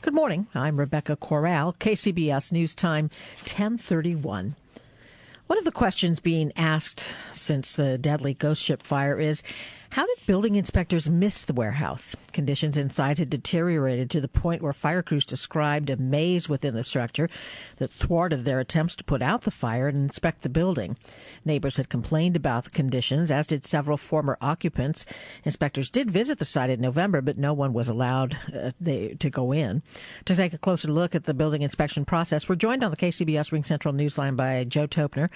Good morning. I'm Rebecca Corral, KCBS News Time 1031. One of the questions being asked since the deadly ghost ship fire is, how did building inspectors miss the warehouse? Conditions inside had deteriorated to the point where fire crews described a maze within the structure that thwarted their attempts to put out the fire and inspect the building. Neighbors had complained about the conditions, as did several former occupants. Inspectors did visit the site in November, but no one was allowed to go in. To take a closer look at the building inspection process, we're joined on the KCBS Ring Central Newsline by Joe Tobener,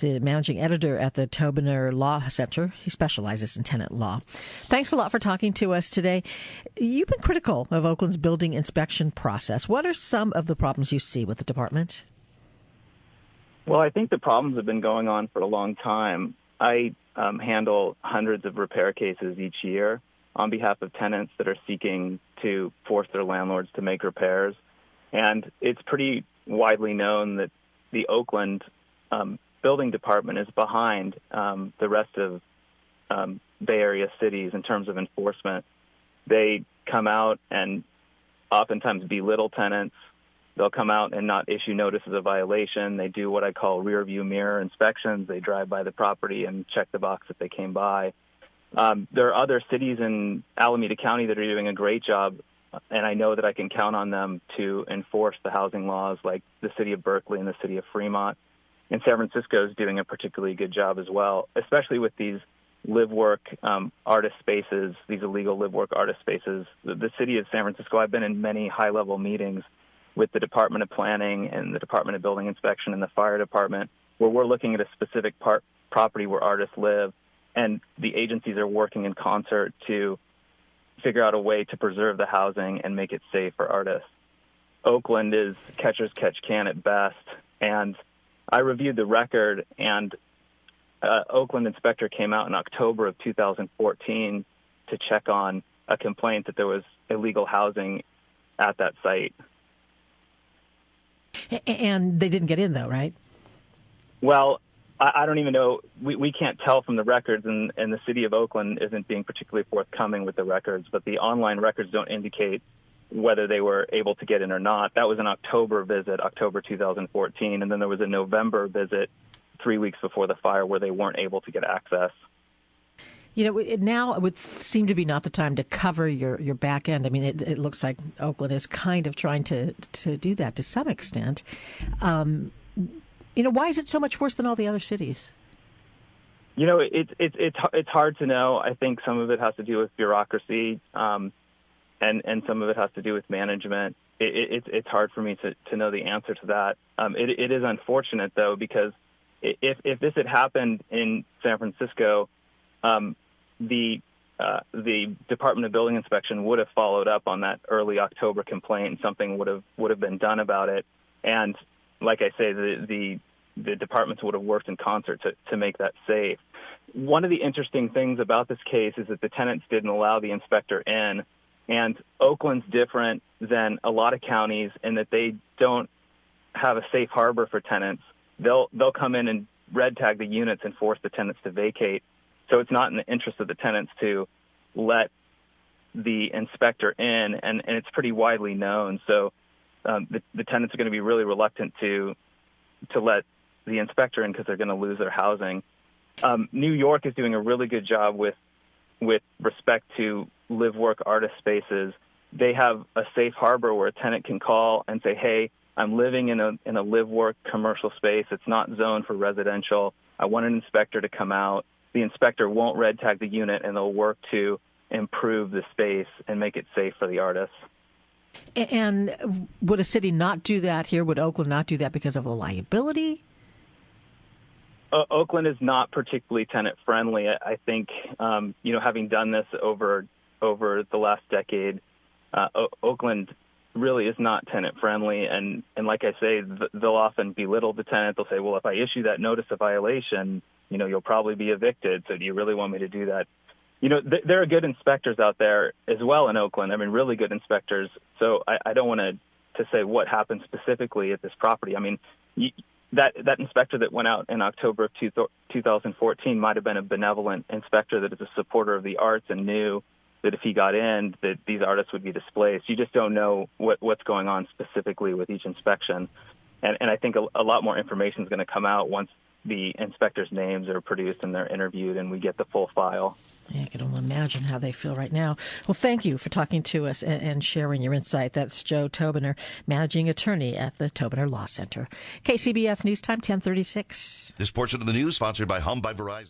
the managing editor at the Tobener Law Center. He specializes in tenant law. Thanks a lot for talking to us today. You've been critical of Oakland's building inspection process. What are some of the problems you see with the department? Well, I think the problems have been going on for a long time. I handle hundreds of repair cases each year on behalf of tenants that are seeking to force their landlords to make repairs. And it's pretty widely known that the Oakland building department is behind the rest of Bay Area cities in terms of enforcement. They come out and oftentimes belittle tenants. They'll come out and not issue notices of violation. They do what I call rear view mirror inspections. They drive by the property and check the box that they came by. There are other cities in Alameda County that are doing a great job, and I know that I can count on them to enforce the housing laws, like the city of Berkeley and the city of Fremont. And San Francisco is doing a particularly good job as well, especially with these live-work artist spaces, these illegal live-work artist spaces. The city of San Francisco, I've been in many high-level meetings with the Department of Planning and the Department of Building Inspection and the Fire Department, where we're looking at a specific property where artists live, and the agencies are working in concert to figure out a way to preserve the housing and make it safe for artists. Oakland is catcher's catch can at best, and I reviewed the record, and Oakland inspector came out in October of 2014 to check on a complaint that there was illegal housing at that site. And they didn't get in, though, right? Well, I don't even know. We can't tell from the records, and the city of Oakland isn't being particularly forthcoming with the records, but the online records don't indicate whether they were able to get in or not. That was an October visit, October 2014, and then there was a November visit 3 weeks before the fire where they weren't able to get access. You know, now it would seem to be not the time to cover your back end. I mean, it looks like Oakland is kind of trying to do that to some extent. Why is it so much worse than all the other cities? You know, it's hard to know. I think some of it has to do with bureaucracy, and some of it has to do with management. It's hard for me to know the answer to that. It is unfortunate, though, because if this had happened in San Francisco, the Department of Building Inspection would have followed up on that early October complaint, and something would have been done about it. And like I say, the departments would have worked in concert to make that safe. One of the interesting things about this case is that the tenants didn't allow the inspector in, and Oakland's different than a lot of counties in that they don't have a safe harbor for tenants. They'll come in and red tag the units and force the tenants to vacate. So it's not in the interest of the tenants to let the inspector in, and it's pretty widely known. So the tenants are going to be really reluctant to let the inspector in because they're going to lose their housing. New York is doing a really good job with respect to live-work artist spaces. They have a safe harbor where a tenant can call and say, hey, I'm living in a live-work commercial space. It's not zoned for residential. I want an inspector to come out. The inspector won't red tag the unit, and they'll work to improve the space and make it safe for the artists. And would a city not do that here? Would Oakland not do that because of the liability? Oakland is not particularly tenant-friendly. I think, having done this over the last decade, Oakland really is not tenant-friendly. And like I say, they'll often belittle the tenant. They'll say, well, if I issue that notice of violation, you'll probably be evicted. So do you really want me to do that? There are good inspectors out there as well in Oakland. I mean, really good inspectors. So I don't want to say what happened specifically at this property. I mean, that inspector that went out in October of 2014 might have been a benevolent inspector that is a supporter of the arts and knew that if he got in, that these artists would be displaced. You just don't know what's going on specifically with each inspection. And I think a lot more information is going to come out once the inspectors' names are produced and they're interviewed and we get the full file. Yeah, I can only imagine how they feel right now. Well, thank you for talking to us and sharing your insight. That's Joe Tobener, managing attorney at the Tobener Law Center. KCBS News Time, 10:36. This portion of the news sponsored by Home by Verizon.